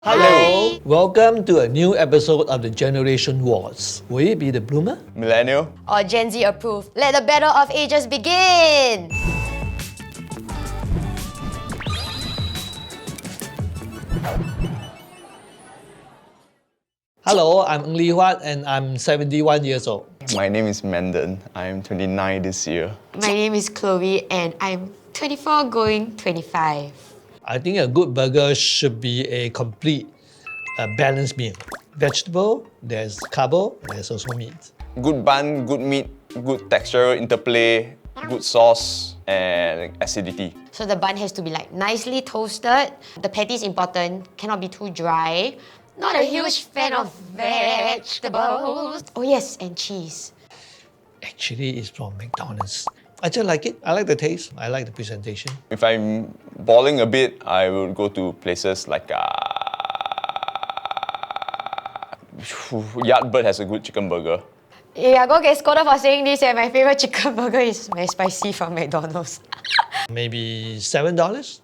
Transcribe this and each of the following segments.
Hello. Welcome to a new episode of the Generation Wars. Will it be the bloomer? Millennial? Or Gen Z approved. Let the battle of ages begin! Hello, I'm Huat and I'm 71 years old. My name is Mendon. I'm 29 this year. My name is Chloe and I'm 24 going 25. I think a good burger should be a complete, balanced meal. Vegetable, there's carbo, there's also meat. Good bun, good meat, good texture, interplay, good sauce, and acidity. So the bun has to be like nicely toasted. The patty is important, cannot be too dry. Not a huge fan of vegetables. Oh yes, and cheese. Actually, it's from McDonald's. I just like it. I like the taste. I like the presentation. If I'm balling a bit, I would go to places like Eatbook has a good chicken burger. Yeah, go get scolded for saying this and my favorite chicken burger is McSpicy from McDonald's. Maybe $7? $30,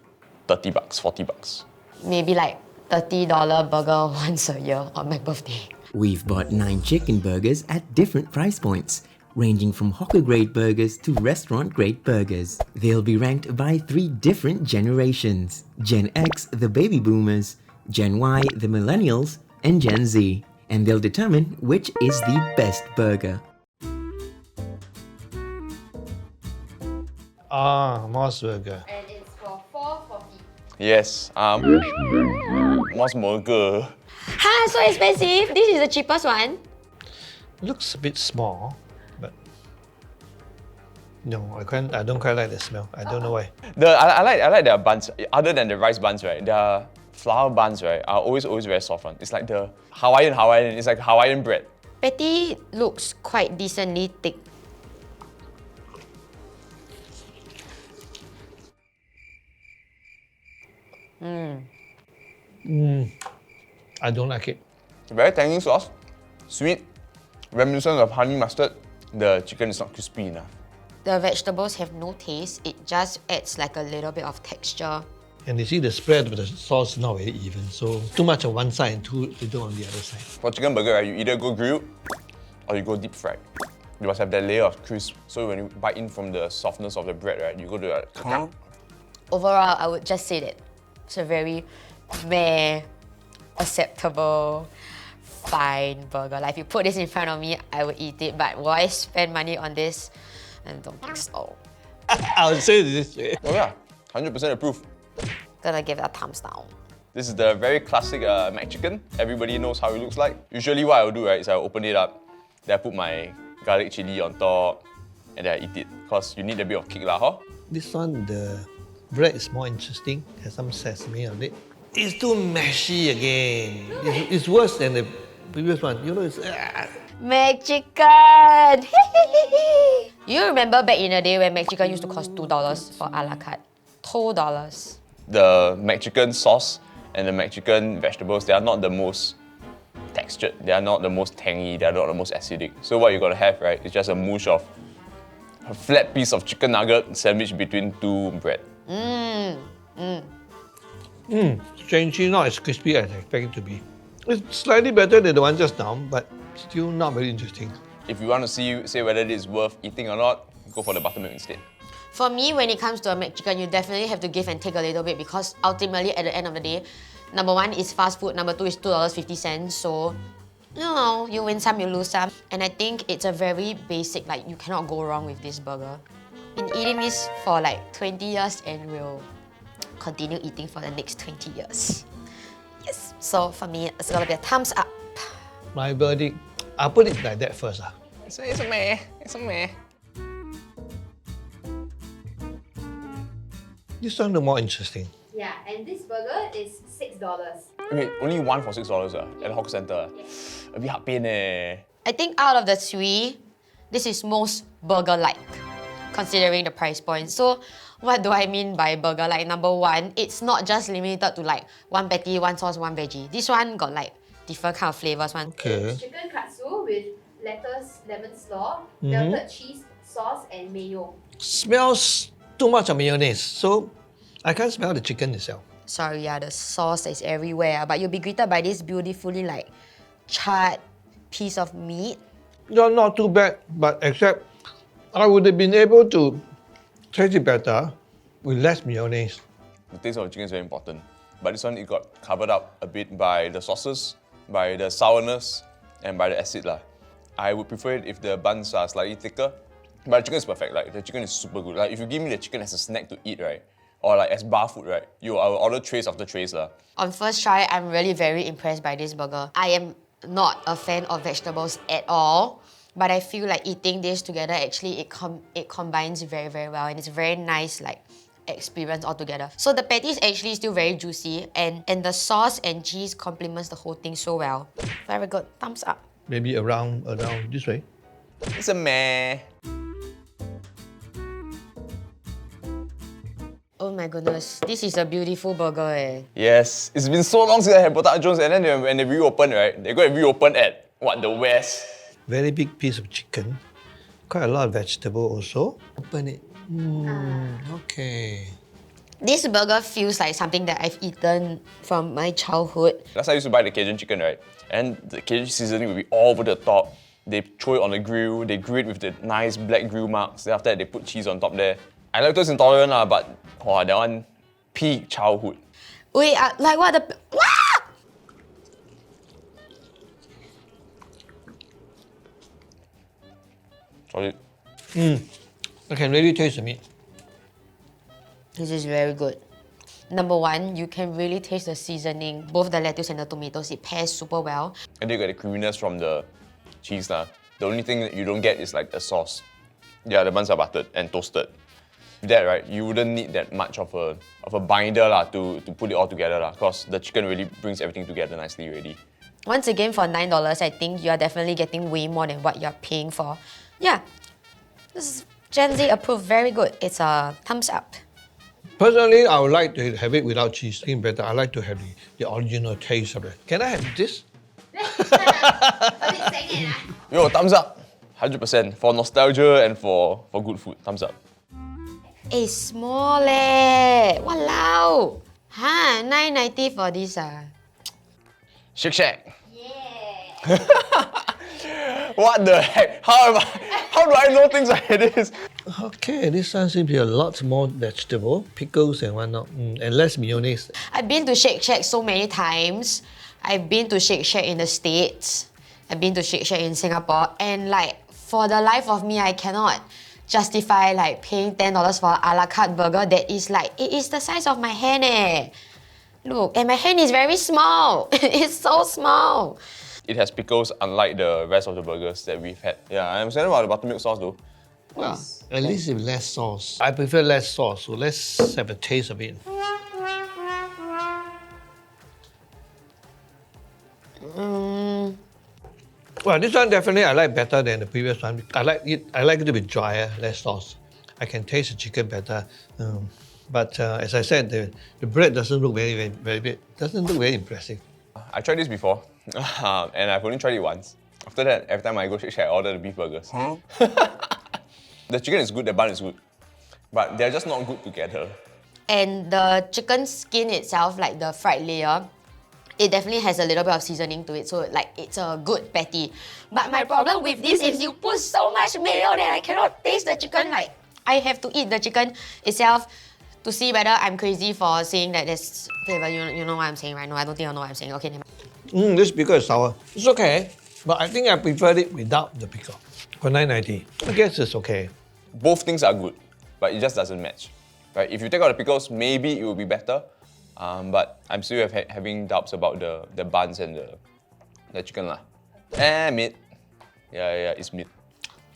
$40. Maybe like $30 burger once a year on my birthday. We've bought 9 chicken burgers at different price points, ranging from hawker-grade burgers to restaurant-grade burgers. They'll be ranked by 3 different generations: Gen X, the baby boomers; Gen Y, the millennials; and Gen Z. And they'll determine which is the best burger. Moss Burger. And it's for $4.40. Yes, Moss Burger. Ha, so expensive. This is the cheapest one. Looks a bit small, but no, I don't quite like the smell. I don't know why. I like their buns. Other than the rice buns, right? Their flour buns, right, are always very soft one. It's like the Hawaiian. It's like Hawaiian bread. Patty looks quite decently thick. I don't like it. Very tangy sauce, sweet, reminiscent of honey mustard. The chicken is not crispy enough. The vegetables have no taste. It just adds like a little bit of texture. And you see the spread of the sauce is not very even. So too much on one side and too little on the other side. For chicken burger, right, you either go grilled or you go deep fried. You must have that layer of crisp. So when you bite in from the softness of the bread, right, you go to that. Overall, I would just say that it's a very meh, acceptable, fine burger. Like if you put this in front of me, I would eat it. But will I spend money on this? I don't think so. I would say this way. Oh yeah, 100% approved. Gonna give it a thumbs down. This is the very classic McChicken. Everybody knows how it looks like. Usually what I will do, right, is I will open it up, then I put my garlic chili on top, and then I eat it. Because you need a bit of kick lah, huh? This one, the bread is more interesting. Has some sesame on it. It's too mashy again. It's worse than the previous one. You know, it's... McChicken! You remember back in the day when McChicken used to cost $2 for a la carte? $2. The McChicken sauce and the McChicken vegetables, they are not the most textured, they are not the most tangy, they are not the most acidic. So what you're gonna have, right, is just a mush of a flat piece of chicken nugget sandwiched between 2 bread. Strangely not as crispy as I expect it to be. It's slightly better than the one just now, but still not very interesting. If you want to say whether it is worth eating or not, go for the buttermilk instead. For me, when it comes to a McChicken, you definitely have to give and take a little bit because ultimately, at the end of the day, number 1 is fast food, number 2 is $2.50. So, you know, you win some, you lose some. And I think it's a very basic, like, you cannot go wrong with this burger. Been eating this for like 20 years and will continue eating for the next 20 years. Yes, so for me, it's gonna be a thumbs up. My verdict, I'll put it like that first. It's a meh. It's a meh. This one look more interesting. Yeah, and this burger is $6. Wait, only one for $6 at the hawker center. Yes. A bit hard pain eh. I think out of the 3, this is most burger-like, considering the price point. So, what do I mean by burger-like? Number 1, it's not just limited to like 1 patty, 1 sauce, 1 veggie. This one got like different kind of flavors. Okay. It's chicken katsu with lettuce, lemon slaw, melted cheese, sauce, and mayo. Smells too much of mayonnaise, so I can't smell the chicken itself. Sorry, yeah, the sauce is everywhere. But you'll be greeted by this beautifully like charred piece of meat. No, not too bad, but except I would have been able to taste it better with less mayonnaise. The taste of the chicken is very important. But this one, it got covered up a bit by the sauces, by the sourness, and by the acid lah. I would prefer it if the buns are slightly thicker. But the chicken is perfect. Like the chicken is super good. Like if you give me the chicken as a snack to eat, right, or like as bar food, right, I will order trays after trays lah. On first try, I'm really very impressed by this burger. I am not a fan of vegetables at all, but I feel like eating this together actually it combines very, very well, and it's a very nice like experience altogether. So the patty is actually still very juicy, and the sauce and cheese complements the whole thing so well. Very good. Thumbs up. Maybe around this way. It's a meh. Oh my goodness, this is a beautiful burger eh. Yes, it's been so long since I had potato Jones, and then when they reopened, right, they got to reopen at what, the West. Very big piece of chicken. Quite a lot of vegetable also. Open it. Okay. This burger feels like something that I've eaten from my childhood. Last time I used to buy the Cajun chicken, right? And the Cajun seasoning will be all over the top. They throw it on the grill, they grill it with the nice black grill marks. Then after that, they put cheese on top there. I like lactose intolerant, but that one, peak childhood. Wait, like what the... Wah! Solid. I can really taste the meat. This is very good. Number one, you can really taste the seasoning. Both the lettuce and the tomatoes, it pairs super well. And you get the creaminess from the cheese lah. The only thing that you don't get is like the sauce. Yeah, the buns are buttered and toasted. With that, right, you wouldn't need that much of a binder lah to put it all together lah, because the chicken really brings everything together nicely already. Once again, for $9, I think you are definitely getting way more than what you're paying for. Yeah, this is Gen Z approved, very good. It's a thumbs up. Personally, I would like to have it without cheese. I think better. I like to have the original taste of it. Can I have this? Yo, thumbs up, 100% for nostalgia and for good food. Thumbs up. It's small leh. Walao. Huh, $9.90 for this ah. Shake Shack. Yeah. What the heck? How do I know things like this? Okay, this one seems to be a lot more vegetable, pickles and whatnot, and less mayonnaise. I've been to Shake Shack so many times. I've been to Shake Shack in the States. I've been to Shake Shack in Singapore. And like, for the life of me, I cannot justify like paying $10 for a la carte burger that is like, it is the size of my hand eh. Look, and my hand is very small. It's so small. It has pickles unlike the rest of the burgers that we've had. Yeah, I'm excited about the buttermilk sauce though. Well, at least with less sauce. I prefer less sauce, so let's have a taste of it. Well, this one definitely I like better than the previous one. I like it to be drier, less sauce. I can taste the chicken better. But as I said, the bread doesn't look doesn't look very impressive. I tried this before, and I've only tried it once. After that, every time I go Shake Shack, I order the beef burgers. The chicken is good, the bun is good, but they're just not good together. And the chicken skin itself, like the fried layer, it definitely has a little bit of seasoning to it, so like it's a good patty. But my problem with this is you put so much mayo that I cannot taste the chicken. Like, I have to eat the chicken itself to see whether I'm crazy for saying that there's flavor. You know what I'm saying, right? No, I don't think I know what I'm saying. Okay, never mind. This pickle is sour. It's okay, but I think I preferred it without the pickle. For $9.90, I guess it's okay. Both things are good, but it just doesn't match. Right? If you take out the pickles, maybe it will be better. But I'm still having doubts about the buns and the chicken lah. Meat. Yeah, it's meat.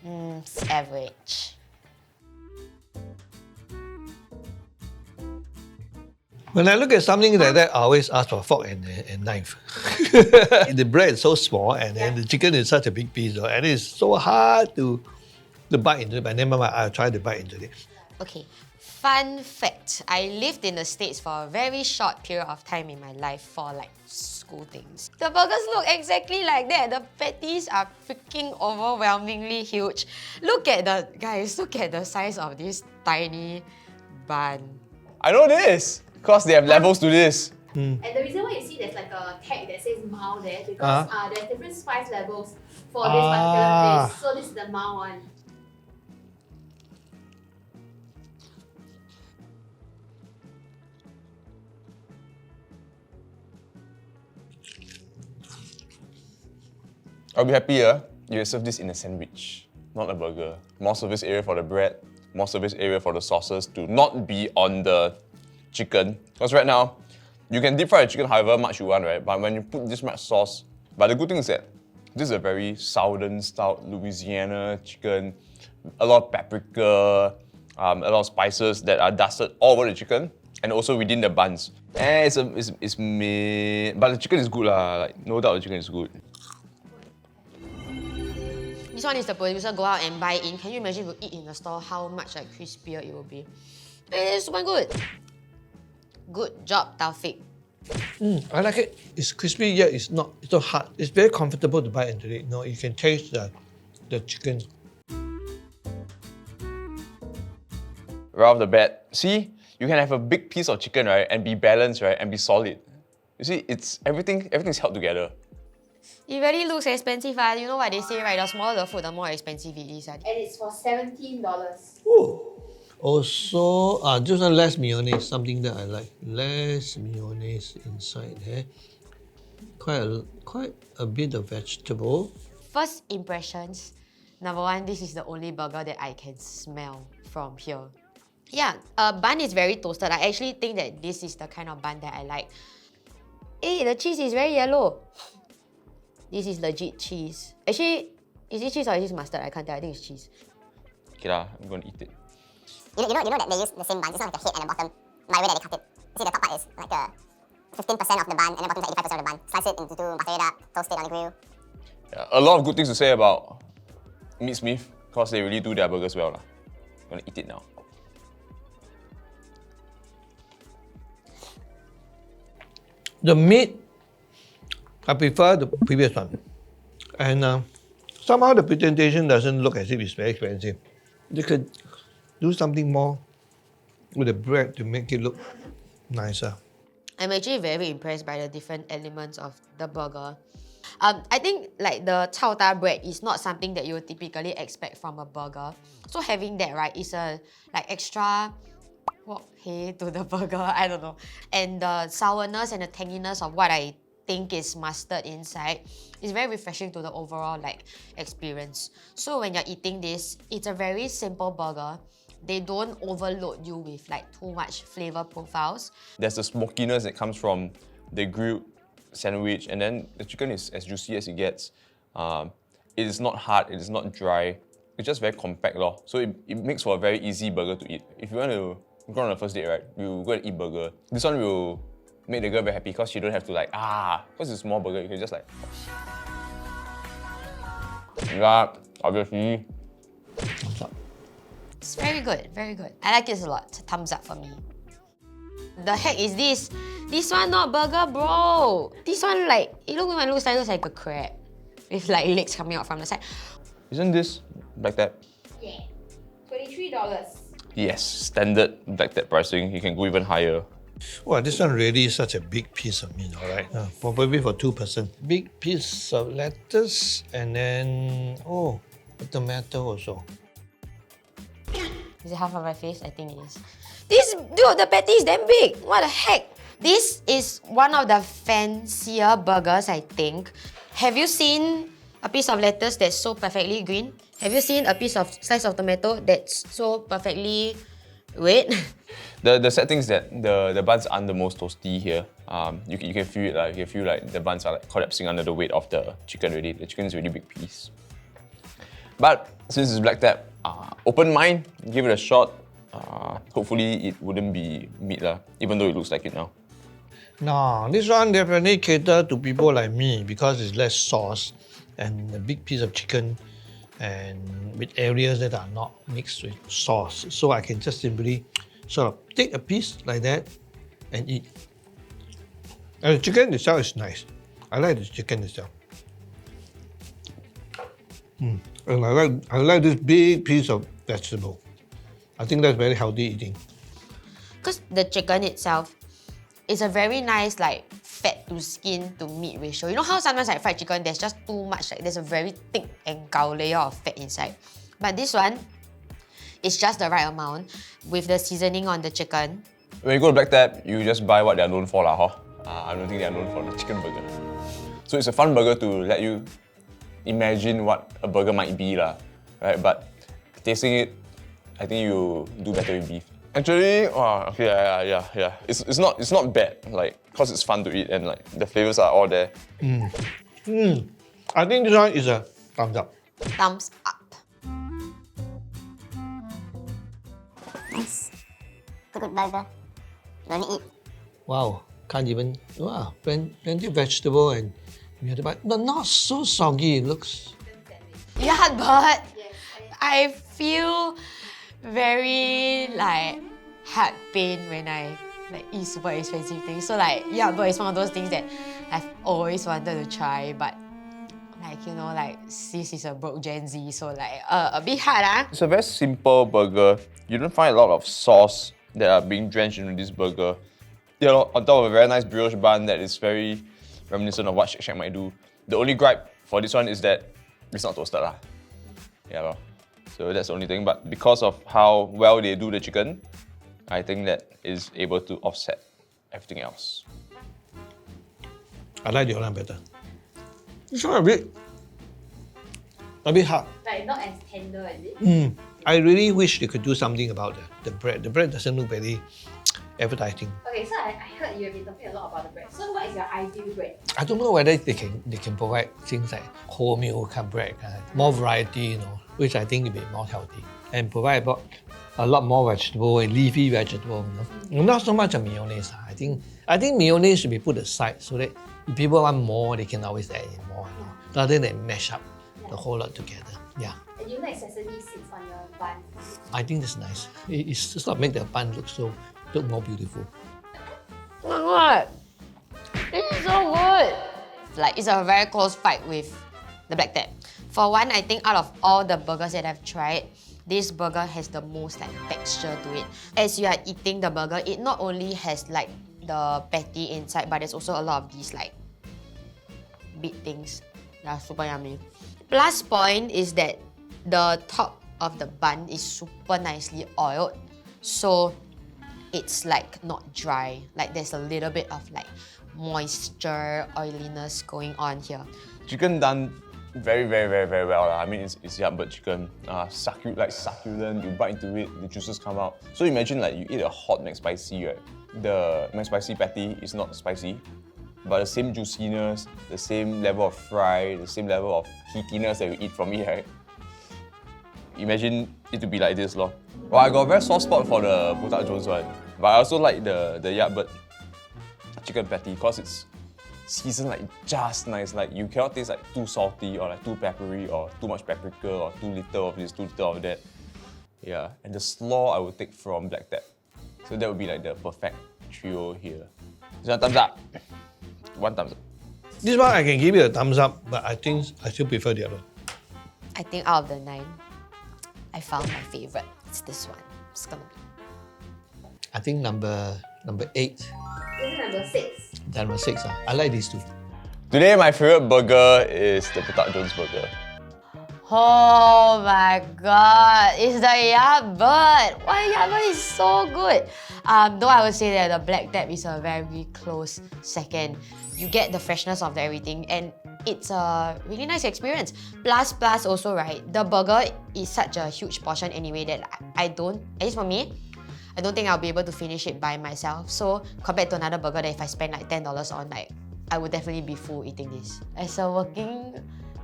It's average. When I look at something like that, I always ask for a fork and knife. The bread is so small, and then the chicken is such a big piece, and it's so hard to bite into it. But never mind, I'll try to bite into it. Okay, fun fact. I lived in the States for a very short period of time in my life for like school things. The burgers look exactly like that. The patties are freaking overwhelmingly huge. Look at the size of this tiny bun. I know this. Because they have levels to this. And the reason why you see there's like a tag that says mild there because there's different spice levels for this particular place. So this is the mild one. I'll be happier if you serve this in a sandwich, not a burger. More surface area for the bread, more surface area for the sauces to not be on the chicken. Because right now, you can deep fry the chicken however much you want, right? But when you put this much sauce, but the good thing is that this is a very southern style Louisiana chicken, a lot of paprika, a lot of spices that are dusted all over the chicken and also within the buns. It's mid, but the chicken is good lah. Like no doubt the chicken is good. This one is the producer go out and buy in. Can you imagine if you eat in the store how much like crispier it will be? It's super good. Good job, Taufik. I like it. It's crispy yet it's not hard. It's very comfortable to bite into it. You can taste the chicken. Right off the bat, see, you can have a big piece of chicken, right, and be balanced, right, and be solid. You see, it's everything's held together. It really looks expensive. You know what they say, right? The smaller the food, the more expensive it is. And it's for $17. Ooh. Also, just one less mayonnaise, something that I like. Less mayonnaise inside there. Quite a bit of vegetable. First impressions, number one, this is the only burger that I can smell from here. Yeah, bun is very toasted. I actually think that this is the kind of bun that I like. Hey, the cheese is very yellow. This is legit cheese. Actually, is it cheese or is this mustard? I can't tell. I think it's cheese. Okay lah, I'm gonna eat it. You know that they use the same bun. It's not like the head and the bottom. By the way that they cut it. You see the top part is like 15% of the bun and the bottom is 85% of the bun. Slice it into two, butter it up, toast it on the grill. Yeah, a lot of good things to say about Meat Smith because they really do their burgers well lah. I'm gonna eat it now. The meat, I prefer the previous one. And somehow the presentation doesn't look as if it's very expensive. They could do something more with the bread to make it look nicer. I'm actually very impressed by the different elements of the burger. I think like the chao ta bread is not something that you would typically expect from a burger. So having that, right, is a like extra hey to the burger, I don't know. And the sourness and the tanginess of what I think is mustard inside is very refreshing to the overall like experience. So when you're eating this, it's a very simple burger. They don't overload you with like too much flavor profiles. There's the smokiness that comes from the grilled sandwich, and then the chicken is as juicy as it gets. It is not hard, it is not dry. It's just very compact lor. So it makes for a very easy burger to eat. If you want to go on a first date, right, you go and eat burger. This one will make the girl very happy because you don't have to like, because it's a small burger, you can just like... Yeah, obviously. Thumbs up. It's very good, very good. I like this a lot. It's a thumbs up for me. The heck is this? This one not burger, bro. This one like, it looks like a crab with like legs coming out from the side. Isn't this Black Tap? Yeah. $23. Yes, standard Black Tap pricing. You can go even higher. Well, this one really is such a big piece of meat, alright? Probably for 2%. Big piece of lettuce and then, a tomato also. Is it half of my face? I think it is. Dude, the patty is damn big. What the heck? This is one of the fancier burgers, I think. Have you seen a piece of lettuce that's so perfectly green? Have you seen a slice of tomato that's so perfectly red? The sad thing is that the buns aren't the most toasty here. You can feel it, you can feel like the buns are like collapsing under the weight of the chicken already. The chicken is a really big piece. But since it's Black Tap, open mind, give it a shot. Hopefully it wouldn't be meat lah, even though it looks like it now. No, this one definitely cater to people like me because it's less sauce and a big piece of chicken and with areas that are not mixed with sauce. So I can just simply sort of take a piece like that and eat. And the chicken itself is nice. I like the chicken itself. And I like this big piece of vegetable. I think that's very healthy eating. Because the chicken itself it's a very nice like fat to skin to meat ratio. You know how sometimes like fried chicken, there's just too much, like there's a very thick and gao layer of fat inside. But this one, it's just the right amount with the seasoning on the chicken. When you go to Black Tap, you just buy what they're known for lah, huh? I don't think they're known for the chicken burger. So it's a fun burger to let you imagine what a burger might be lah, right? But tasting it, I think you do better with beef. Actually, okay, yeah. It's not bad, like, cause it's fun to eat and like the flavors are all there. I think this one is a thumbs up. Thumbs up. Nice. Good burger. Don't eat. Wow, can't even. Wow, plenty of vegetable and but not so soggy. It looks. Yeah, but I feel very like heart pain when I like eat super expensive things. So like yeah, but it's one of those things that I've always wanted to try, but like you know, like this is a broke Gen Z, so like a bit hard. It's a very simple burger. You don't find a lot of sauce that are being drenched into this burger. They're on top of a very nice brioche bun that is very reminiscent of what Shake Shack might do. The only gripe for this one is that it's not toasted lah. Yeah, well. So that's the only thing. But because of how well they do the chicken, I think that is able to offset everything else. I like the other one better. This one a bit hard. Like not as tender, is it? I really wish they could do something about the bread. The bread doesn't look very appetizing. Okay, so I heard you have been talking a lot about the bread. So what is your ideal bread? I don't know whether they can provide things like wholemeal kind of bread, more variety, you know, which I think will be more healthy, and provide a lot more vegetable and leafy vegetable. You know? Not so much of mayonnaise. I think mayonnaise should be put aside so that if people want more, they can always add in more, you know, rather than mash up the whole lot together. Yeah. And you like sesame seeds on your bun? I think that's nice. It's just not make the bun look more beautiful. Oh my god, this is so good. Like it's a very close fight with the Black Tap. For one, I think out of all the burgers that I've tried, this burger has the most like texture to it. As you are eating the burger, it not only has like the patty inside, but there's also a lot of these like big things that are super yummy. Plus point is that the top of the bun is super nicely oiled, so it's like not dry. Like there's a little bit of like moisture, oiliness going on here. Chicken done very well. I mean, it's Eatbook chicken. Succulent, you bite into it, the juices come out. So imagine like you eat a hot McSpicy, right? The McSpicy patty is not spicy, but the same juiciness, the same level of fry, the same level of heatiness that you eat from it, right? Imagine it to be like this, lor. Well, I got a very soft spot for the Huat Jones one, but I also like the Eatbook chicken patty because it's seasoned like just nice. Like you cannot taste like too salty or like too peppery or too much paprika or too little of this, too little of that. Yeah, and the slaw I would take from Black Tap. So that would be like the perfect trio here. This one thumbs up. One thumbs up. This one I can give you a thumbs up, but I think I still prefer the other one. I think out of the 9, I found my favorite. It's this one. It's gonna be. I think number 8. This is number 6. Number 6. I like these two. Today my favorite burger is the Huat Jones burger. Oh my god, it's the Eatbook. Why Eatbook is so good? Though I would say that the Black Tap is a very close second. You get the freshness of everything and it's a really nice experience. Plus also, right, the burger is such a huge portion anyway that I don't, at least for me, I don't think I'll be able to finish it by myself. So compared to another burger that if I spend like $10 on, like, I would definitely be full eating this. As a working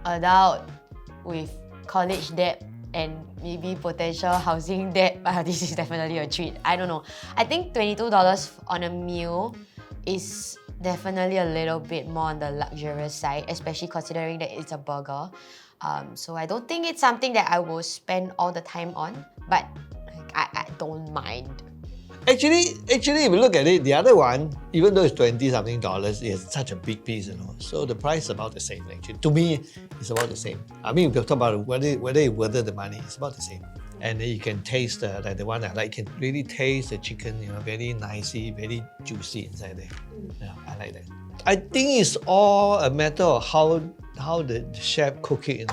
adult with college debt and maybe potential housing debt, this is definitely a treat. I don't know. I think $22 on a meal is definitely a little bit more on the luxurious side, especially considering that it's a burger. So I don't think it's something that I will spend all the time on, but I don't mind. Actually, if you look at it, the other one, even though it's $20-something, it's such a big piece, you know. So the price is about the same, actually. To me, it's about the same. I mean, we can talk about whether it's worth the money. It's about the same. and then you can taste like the one I like. You can really taste the chicken, very nicey, very juicy inside there. Yeah, I like that. I think it's all a matter of how the chef cook it,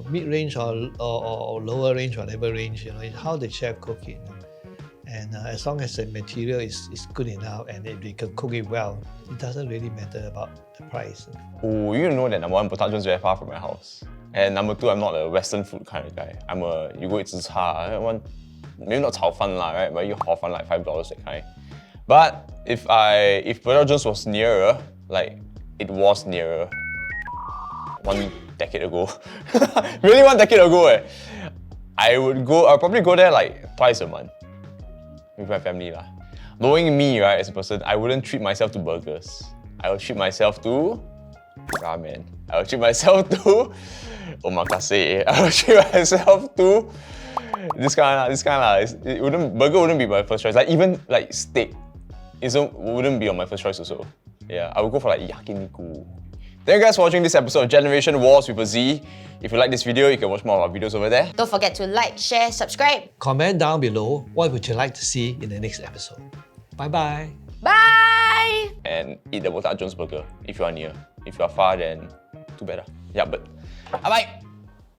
mid-range or lower range, whatever range, it's how the chef cook it. And as long as the material is good enough and they can cook it well, it doesn't really matter about the price. Oh, you know that number one, Potato is very far from my house. And number two, I'm not a Western food kind of guy. You go eat zi cha, maybe not 炒飯 lah, right? But you hor fun like $5 that kind. But if Potato Jones was nearer, like it was nearer 1 decade ago, really 1 decade ago, I'll probably go there like twice a month with my family lah. Knowing me, right, as a person, I wouldn't treat myself to burgers. I would treat myself to ramen. I would treat myself to omakase. I would treat myself to this kind of. Burger wouldn't be my first choice. Like even like steak, wouldn't be on my first choice also. Yeah, I would go for like yakiniku. Thank you guys for watching this episode of Generation Wars with a Z. If you like this video, you can watch more of our videos over there. Don't forget to like, share, subscribe. Comment down below what would you like to see in the next episode. Bye-bye. Bye! And eat the Potato Jones burger if you are near. If you are far, then too bad. Yeah, but bye-bye.